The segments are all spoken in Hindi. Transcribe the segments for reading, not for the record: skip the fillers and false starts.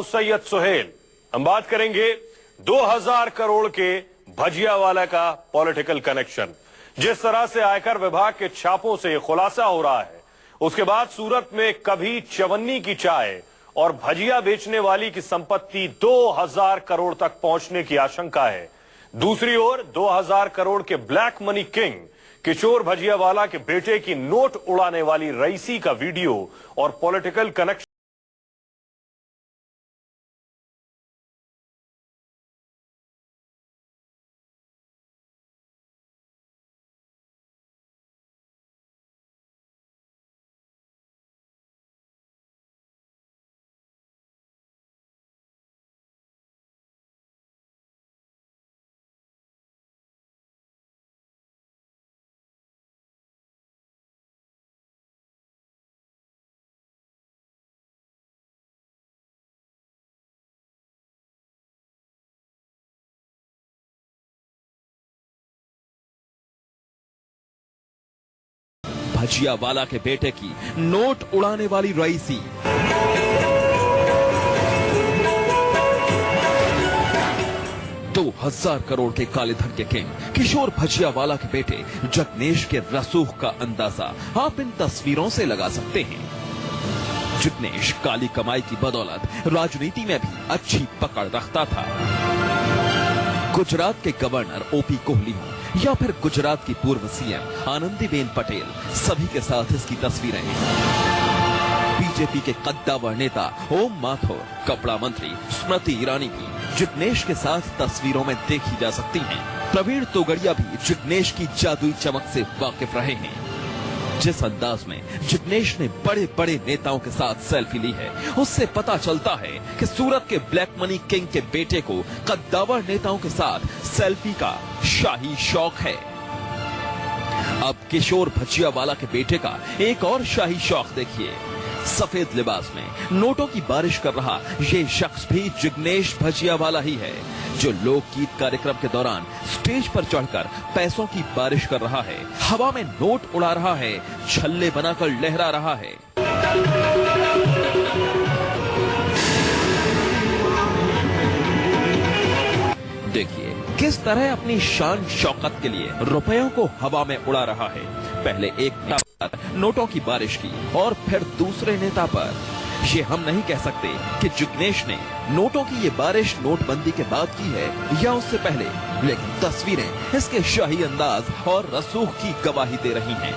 सैयद सुहेल। हम बात करेंगे 2000 करोड़ के भजियावाला का पॉलिटिकल कनेक्शन। जिस तरह से आयकर विभाग के छापों से खुलासा हो रहा है, उसके बाद सूरत में कभी चवन्नी की चाय और भजिया बेचने वाली की संपत्ति 2000 करोड़ तक पहुंचने की आशंका है। दूसरी ओर 2000 करोड़ के ब्लैक मनी किंग किशोर भजियावाला के बेटे की नोट उड़ाने वाली रईसी का वीडियो और पॉलिटिकल कनेक्शन भजियावाला के बेटे की नोट उड़ाने वाली रईसी। दो 2000 करोड़ के काले धन के किंग किशोर भजियावाला के बेटे जिग्नेश के रसूख का अंदाजा आप इन तस्वीरों से लगा सकते हैं। जिग्नेश काली कमाई की बदौलत राजनीति में भी अच्छी पकड़ रखता था। गुजरात के गवर्नर ओपी कोहली हो या फिर गुजरात की पूर्व सीएम आनंदीबेन पटेल, सभी के साथ इसकी तस्वीरें हैं। बीजेपी के कद्दावर नेता ओम माथुर, कपड़ा मंत्री स्मृति ईरानी भी जिग्नेश के साथ तस्वीरों में देखी जा सकती हैं। प्रवीण तोगड़िया भी जिग्नेश की जादुई चमक से वाकिफ रहे हैं। जिस अंदाज में जिग्नेश ने बड़े बड़े नेताओं के साथ सेल्फी ली है, उससे पता चलता है कि सूरत के ब्लैक मनी किंग के बेटे को कद्दावर नेताओं के साथ सेल्फी का शाही शौक है। अब किशोर भजियावाला के बेटे का एक और शाही शौक देखिए। सफेद लिबास में नोटों की बारिश कर रहा ये शख्स भी जिग्नेश भजियावाला ही है, जो लोकगीत कार्यक्रम के दौरान स्टेज पर चढ़कर पैसों की बारिश कर रहा है, हवा में नोट उड़ा रहा है, छल्ले बनाकर लहरा रहा है। देखिए किस तरह अपनी शान शौकत के लिए रुपयों को हवा में उड़ा रहा है। पहले एक नेता पर नोटों की बारिश की और फिर दूसरे नेता पर। ये हम नहीं कह सकते कि जिग्नेश ने नोटों की ये बारिश नोटबंदी के बाद की है या उससे पहले, लेकिन तस्वीरें इसके शाही अंदाज और रसूख की गवाही दे रही हैं।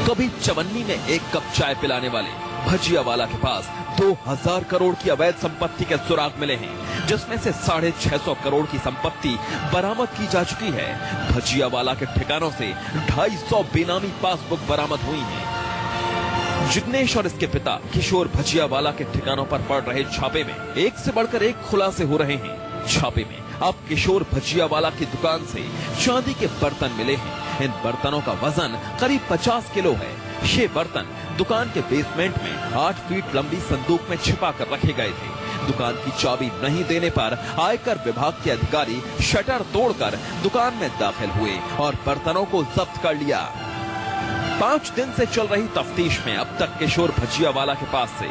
कभी चवन्नी में एक कप चाय पिलाने वाले भजियावाला के पास 2000 करोड़ की अवैध संपत्ति के सुराग मिले हैं, जिसमें से 650 करोड़ की संपत्ति बरामद की जा चुकी है। भजियावाला के ठिकानों से 250 बेनामी पासबुक बरामद हुई हैं। जिग्नेश और इसके पिता किशोर भजियावाला के ठिकानों पर पड़ रहे छापे में एक से बढ़कर एक खुलासे हो रहे हैं। छापे में अब किशोर भजियावाला की दुकान से चांदी के बर्तन मिले हैं। इन बर्तनों का वजन करीब 50 किलो है। ये बर्तन दुकान के बेसमेंट में 8 फीट लंबी संदूक में छिपा कर रखे गए थे। दुकान की चाबी नहीं देने पर आयकर विभाग के अधिकारी शटर तोड़कर दुकान में दाखिल हुए और बर्तनों को जब्त कर लिया। 5 दिन से चल रही तफ्तीश में अब तक किशोर भजियावाला के पास से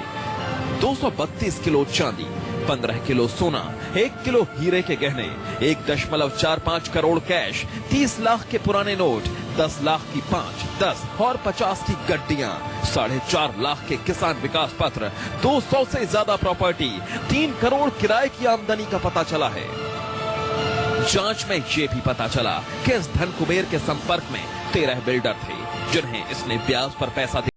232 किलो चांदी, 15 किलो सोना, 1 किलो हीरे के गहने, 1.45 करोड़ कैश, 30 लाख के पुराने नोट, 10 लाख की 5, 10 और 50 की गड्डियां, 4.5 लाख के किसान विकास पत्र, 200 से ज्यादा प्रॉपर्टी, 3 करोड़ किराए की आमदनी का पता चला है। जांच में ये भी पता चला कि इस धन कुबेर के संपर्क में 13 बिल्डर थे, जिन्हें इसने ब्याज पर पैसा दिया।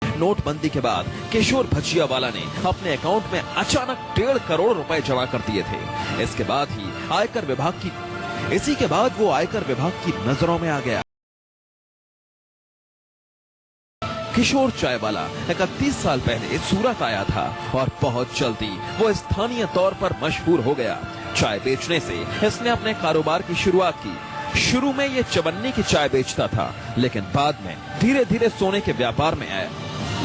नोटबंदी के बाद किशोर भजियावाला ने अपने अकाउंट में अचानक 1.5 करोड़ रुपए जमा कर दिए थे। इसके बाद ही इसी के बाद वो आयकर विभाग की नजरों में आ गया। किशोर चाय वाला 31 साल पहले सूरत आया था और बहुत जल्दी वो स्थानीय तौर पर मशहूर हो गया। चाय बेचने से इसने अपने कारोबार की शुरुआत की। शुरू में ये चवन्नी की चाय बेचता था, लेकिन बाद में धीरे धीरे सोने के व्यापार में आया।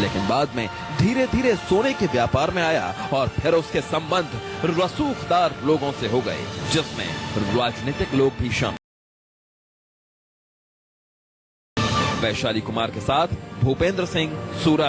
लेकिन बाद में धीरे धीरे सोने के व्यापार में आया और फिर उसके संबंध रसूखदार लोगों से हो गए, जिसमें राजनीतिक लोग भी शामिल। वैशाली कुमार के साथ भूपेंद्र सिंह, सूरत।